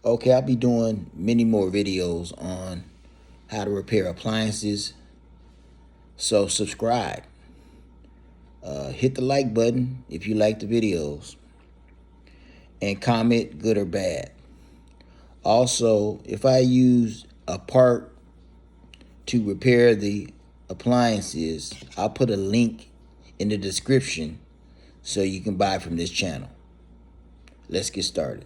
Okay, I'll be doing many more videos on how to repair appliances. So subscribe. Hit the like button if you like the videos. And comment good or bad. Also, if I use a part to repair the appliances, I'll put a link in the description so you can buy from this channel. Let's get started.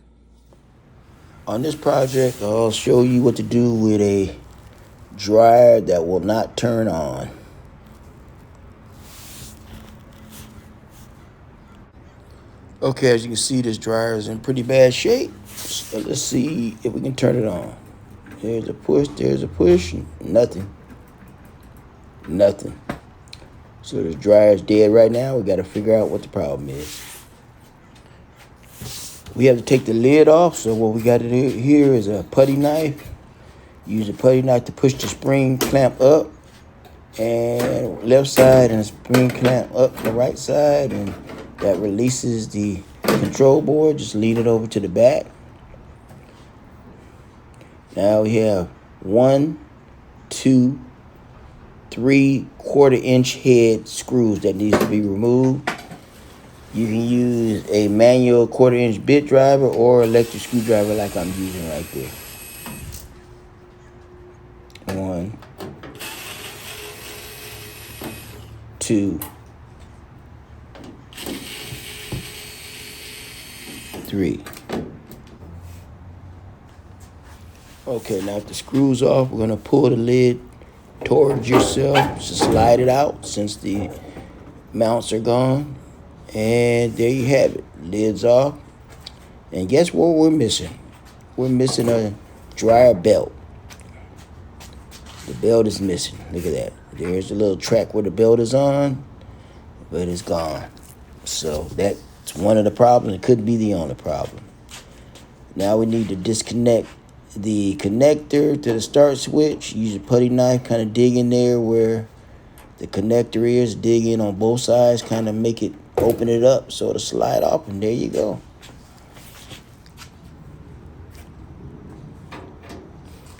On this project, I'll show you what to do with a dryer that will not turn on. Okay, as you can see, this dryer is in pretty bad shape. So let's see if we can turn it on. There's a push, nothing. So this dryer is dead right now. We got to figure out what the problem is. We have to take the lid off, so what we got to do here is a putty knife. Use a putty knife to push the spring clamp up, and left side, and the spring clamp up the right side, and that releases the control board. Just lean it over to the back. Now we have 1, 2, 3 1/4-inch head screws that needs to be removed. You can use a manual 1/4-inch bit driver or electric screwdriver like I'm using right there. 1, 2, 3. Okay, now if the screw's off, we're going to pull the lid towards yourself. Just slide it out since the mounts are gone. And there you have it. Lid's off. And guess what we're missing? We're missing a dryer belt. The belt is missing. Look at that. There's a little track where the belt is on, but it's gone. So that's one of the problems. It could be the only problem. Now we need to disconnect the connector to the start switch. Use a putty knife, kind of dig in there where the connector is. Dig in on both sides, kind of make it, open it up so it'll slide off, and there you go.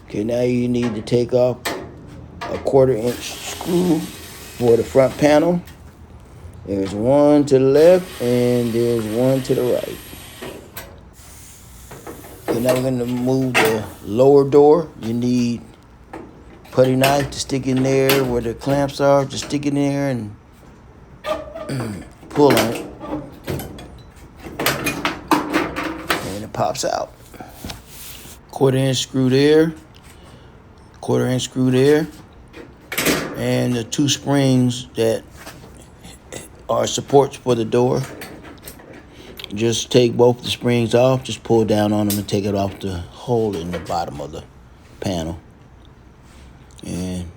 Okay, now you need to take off a 1/4-inch screw for the front panel. There's one to the left and there's one to the right. Okay, now we're going to move the lower door. You need putty knife to stick in there where the clamps are. Just stick in there and pull on it. And it pops out. 1/4-inch screw there. 1/4-inch screw there. And the 2 springs that are supports for the door. Just take both the springs off. Just pull down on them and take it off the hole in the bottom of the panel. And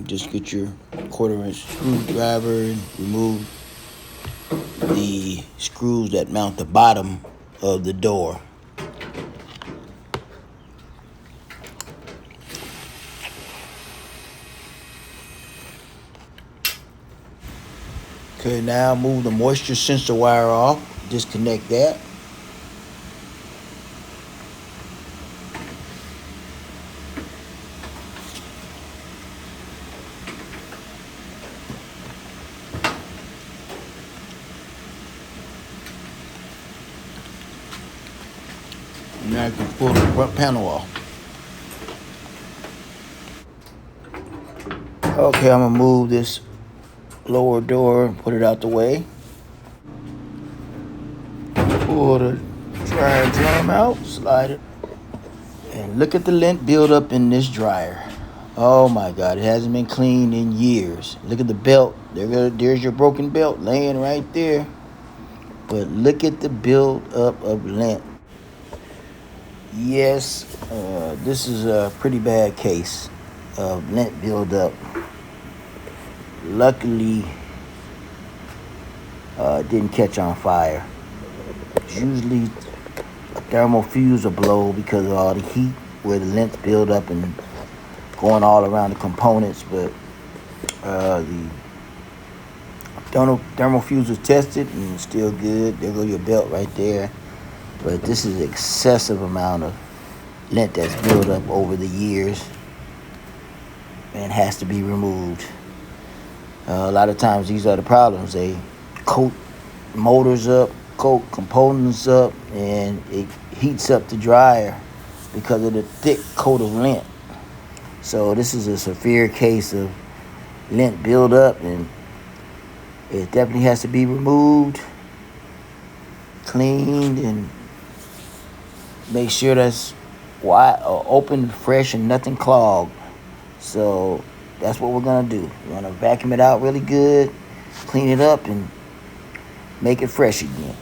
just get your 1/4-inch screwdriver and remove the screws that mount the bottom of the door. Okay, now move the moisture sensor wire off. Disconnect that. Now you can pull the front panel off. Okay, I'm gonna move this lower door and put it out the way. Pull the dryer drum out, slide it, and look at the lint buildup in this dryer. Oh my God, it hasn't been cleaned in years. Look at the belt. There's your broken belt laying right there. But look at the buildup of lint. Yes, this is a pretty bad case of lint buildup. Luckily, it didn't catch on fire. Usually, a thermal fuse will blow because of all the heat where the lint build up and going all around the components. But the thermal fuse was tested and it's still good. There go your belt right there. But this is excessive amount of lint that's built up over the years and has to be removed. A lot of times these are the problems. They coat motors up, coat components up, and it heats up the dryer because of the thick coat of lint. So this is a severe case of lint buildup, and it definitely has to be removed, cleaned, and make sure that's wide, open, fresh, and nothing clogged. So that's what we're gonna do. We're gonna vacuum it out really good, clean it up, and make it fresh again.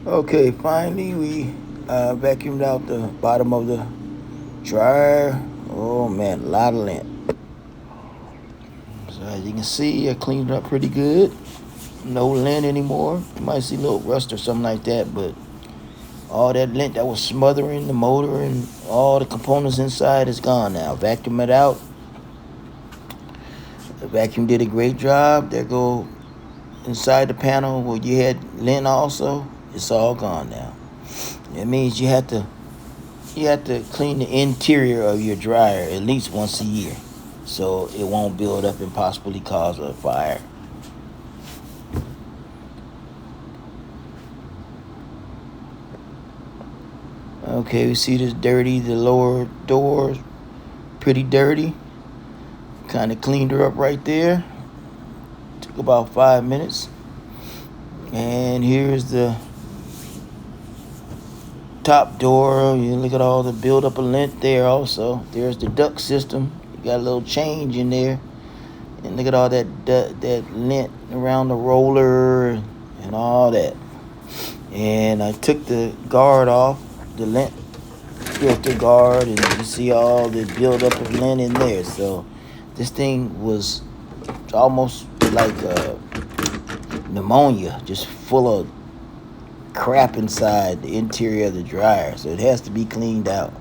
Okay, finally we vacuumed out the bottom of the dryer. Oh man, a lot of lint. So as you can see, I cleaned it up pretty good. No lint anymore. You might see a little rust or something like that, but all that lint that was smothering the motor and all the components inside is gone now. Vacuum it out. The vacuum did a great job. There go inside the panel where you had lint also. It's all gone now. It means you have to clean the interior of your dryer at least once a year, so it won't build up and possibly cause a fire. Okay, we see this dirty, the lower door, pretty dirty. Kind of cleaned her up right there. Took about 5 minutes. And here's the top door. You look at all the buildup of lint there also. There's the duct system. You got a little change in there. And look at all that lint around the roller and all that. And I took the guard off, the lint filter guard, and you see all the buildup of lint in there. So this thing was almost like pneumonia, just full of crap inside the interior of the dryer. So it has to be cleaned out.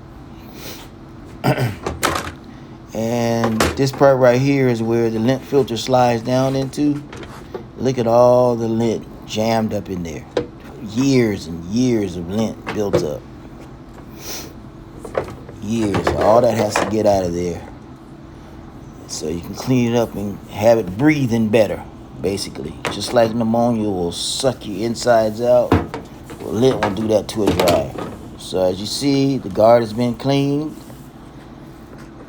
And this part right here is where the lint filter slides down into. Look at all the lint jammed up in there. Years and years of lint built up. Years. All that has to get out of there, so you can clean it up and have it breathing better, basically. Just like pneumonia will suck your insides out, well, lint will do that to a dryer. So as you see, the guard has been cleaned.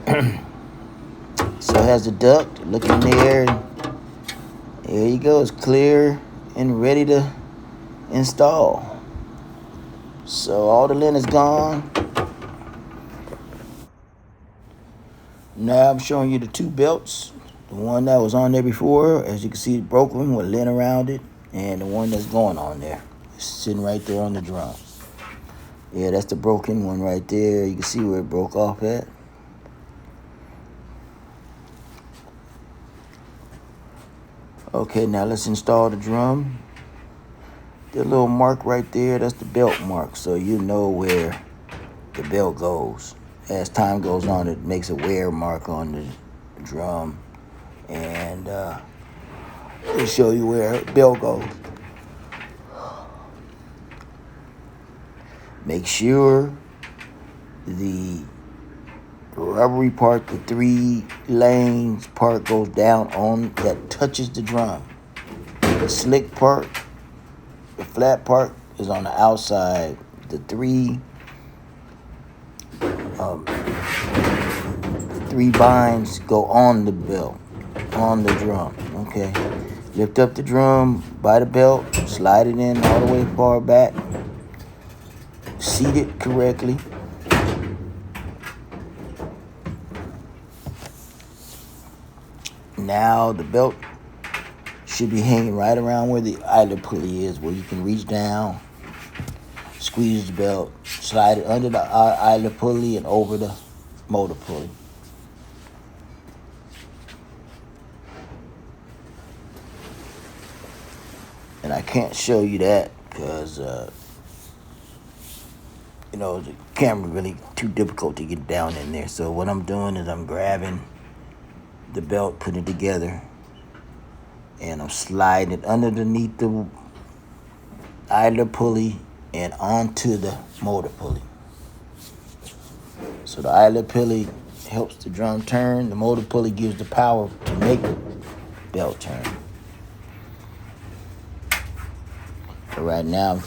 So it has the duct. Look in there. There you go. It's clear and ready to install. So all the lint is gone. Now I'm showing you the two belts. The one that was on there before, as you can see, it broken with lint around it, and the one that's going on there. It's sitting right there on the drum. Yeah, that's the broken one right there. You can see where it broke off at. Okay, now let's install the drum. The little mark right there, that's the belt mark, so you know where the belt goes. As time goes on, it makes a wear mark on the drum, and it'll show you where the belt goes. Make sure the rubbery part, the 3 lanes part, goes down on that touches the drum. The slick part, the flat part, is on the outside. The 3 binds go on the belt, on the drum. Okay, lift up the drum by the belt, slide it in all the way far back, seat it correctly. Now the belt should be hanging right around where the idler pulley is, where you can reach down, squeeze the belt, slide it under the idler pulley and over the motor pulley. And I can't show you that because, the camera really too difficult to get down in there. So what I'm doing is I'm grabbing the belt, putting it together, and I'm sliding it underneath the idler pulley and onto the motor pulley. So the idler pulley helps the drum turn. The motor pulley gives the power to make the belt turn. So right now,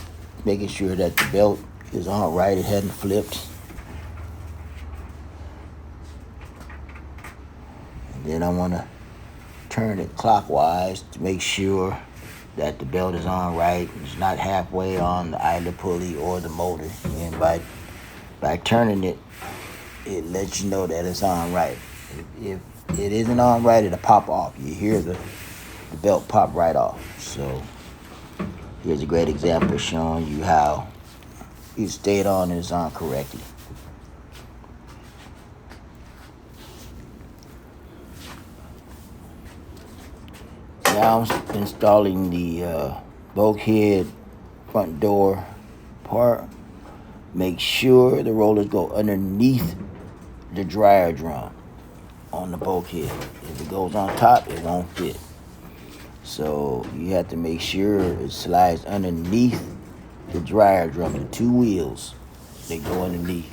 making sure that the belt is on right, it hadn't flipped. And then I want to turn it clockwise to make sure that the belt is on right. It's not halfway on the idler pulley or the motor. And by turning it, it lets you know that it's on right. If it isn't on right, it'll pop off. You hear the belt pop right off. So here's a great example showing you how you stayed on and it's on correctly. Now I'm installing the bulkhead front door part. Make sure the rollers go underneath the dryer drum on the bulkhead. If it goes on top, it won't fit. So you have to make sure it slides underneath the dryer drum. The 2 wheels, they go underneath.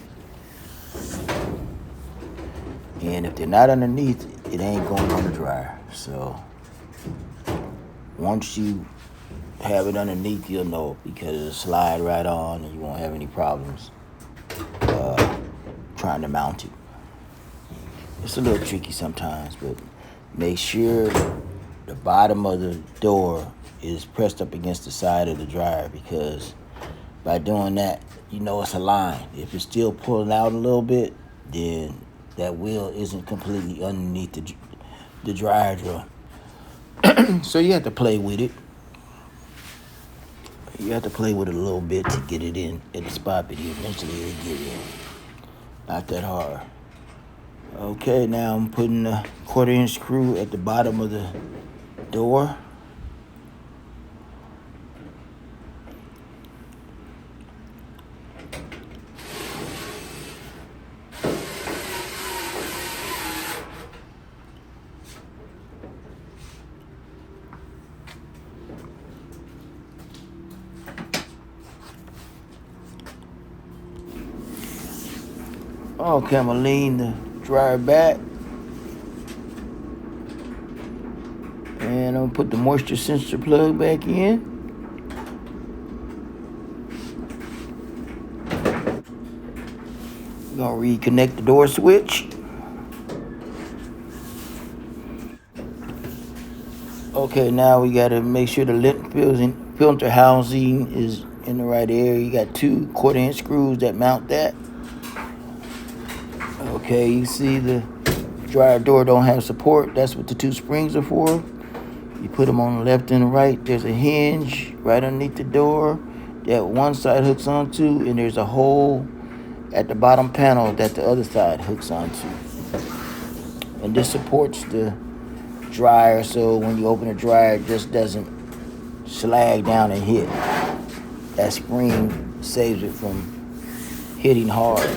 And if they're not underneath, it ain't going on the dryer. So once you have it underneath, you'll know, because it'll slide right on and you won't have any problems trying to mount it. It's a little tricky sometimes, but make sure the bottom of the door is pressed up against the side of the dryer, because by doing that, you know it's aligned. If it's still pulling out a little bit, then that wheel isn't completely underneath the dryer drum. So you have to play with it. You have to play with it a little bit to get it in at the spot, but eventually it'll get in. Not that hard. Okay, now I'm putting the 1/4-inch screw at the bottom of the door. Okay, I'm gonna lean the dryer back, and I'm gonna put the moisture sensor plug back in. I'm gonna reconnect the door switch. Okay, now we gotta make sure the lint filter housing is in the right area. You got 2 1/4-inch screws that mount that. Okay, you see the dryer door don't have support, that's what the two springs are for. You put them on the left and the right. There's a hinge right underneath the door that one side hooks onto, and there's a hole at the bottom panel that the other side hooks onto. And this supports the dryer, so when you open the dryer, it just doesn't slag down and hit. That spring saves it from hitting hard.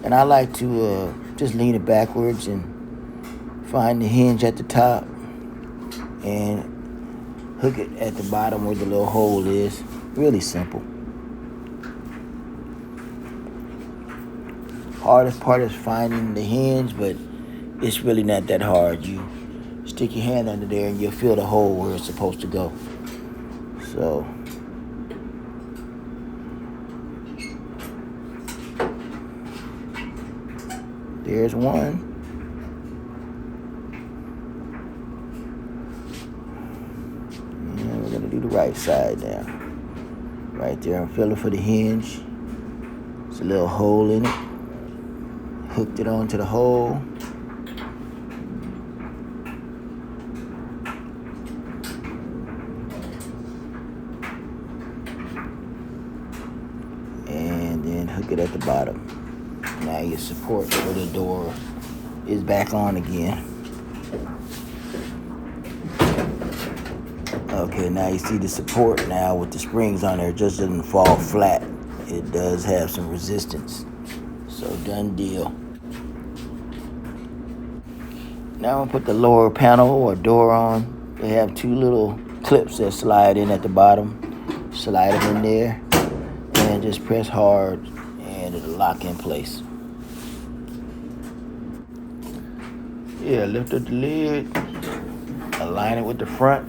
And I like to just lean it backwards and find the hinge at the top and hook it at the bottom where the little hole is. Really simple. Hardest part is finding the hinge, but it's really not that hard. You stick your hand under there and you'll feel the hole where it's supposed to go. So there's one. And we're gonna do the right side now. Right there, I'm feeling for the hinge. There's a little hole in it. Hooked it onto the hole. And then hook it at the bottom. Now your support for the door is back on again. Okay, now you see the support now with the springs on there. It just doesn't fall flat. It does have some resistance. So done deal. Now I'll put the lower panel or door on. They have two little clips that slide in at the bottom. Slide them in there and just press hard and it'll lock in place. Yeah, lift up the lid, align it with the front.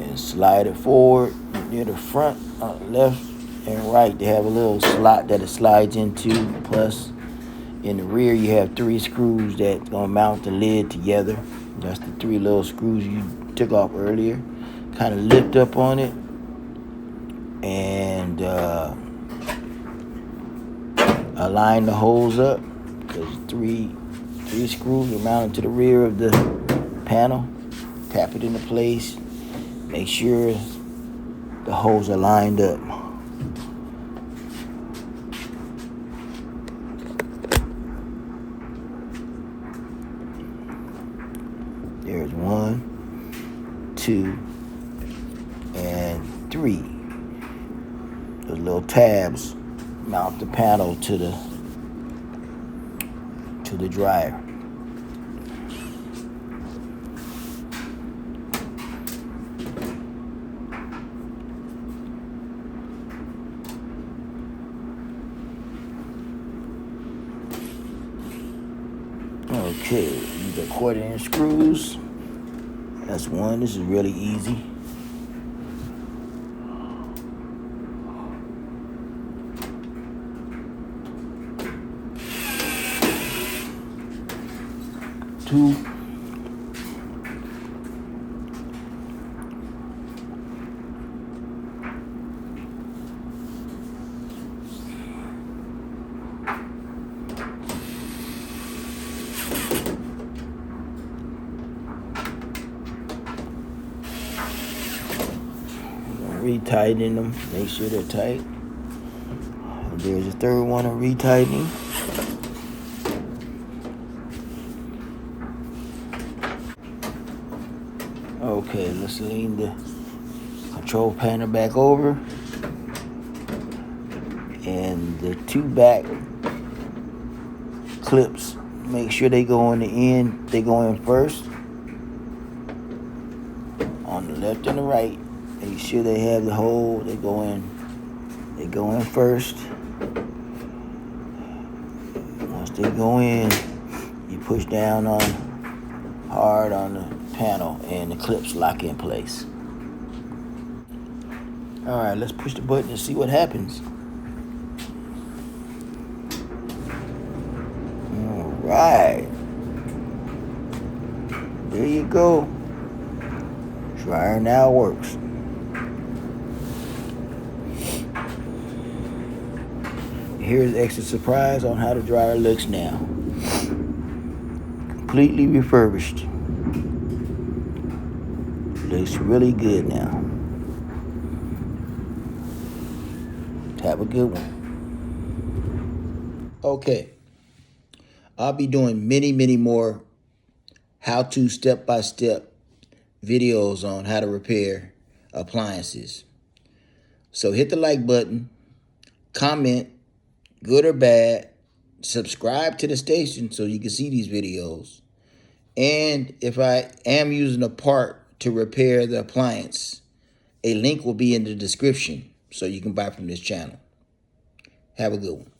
And slide it forward near the front, left and right. They have a little slot that it slides into. Plus, in the rear, you have 3 screws that's gonna mount the lid together. That's the 3 little screws you took off earlier. Kind of lift up on it and align the holes up, because 3 screws are mounted to the rear of the panel. Tap it into place. Make sure the holes are lined up. There's 1, 2, and 3. Those little tabs mount the panel to the dryer. Okay, these are 1/4" screws. That's 1. This is really easy. Two. Retightening them, make sure they're tight. And there's a 3rd one of retightening. Okay, let's lean the control panel back over. And the 2 back clips, make sure they go on the end. They go in first. On the left and the right. Make sure they have the hole. They go in first. Once they go in, you push down hard on the panel and the clips lock in place. All right, let's push the button and see what happens. All right. There you go. Dryer now works. here's extra surprise on how the dryer looks now. Completely refurbished. Looks really good now. Have a good one. Okay. I'll be doing many more how-to step-by-step videos on how to repair appliances. So hit the like button, comment, good or bad, subscribe to the station so you can see these videos. And if I am using a part to repair the appliance, a link will be in the description so you can buy from this channel. Have a good one.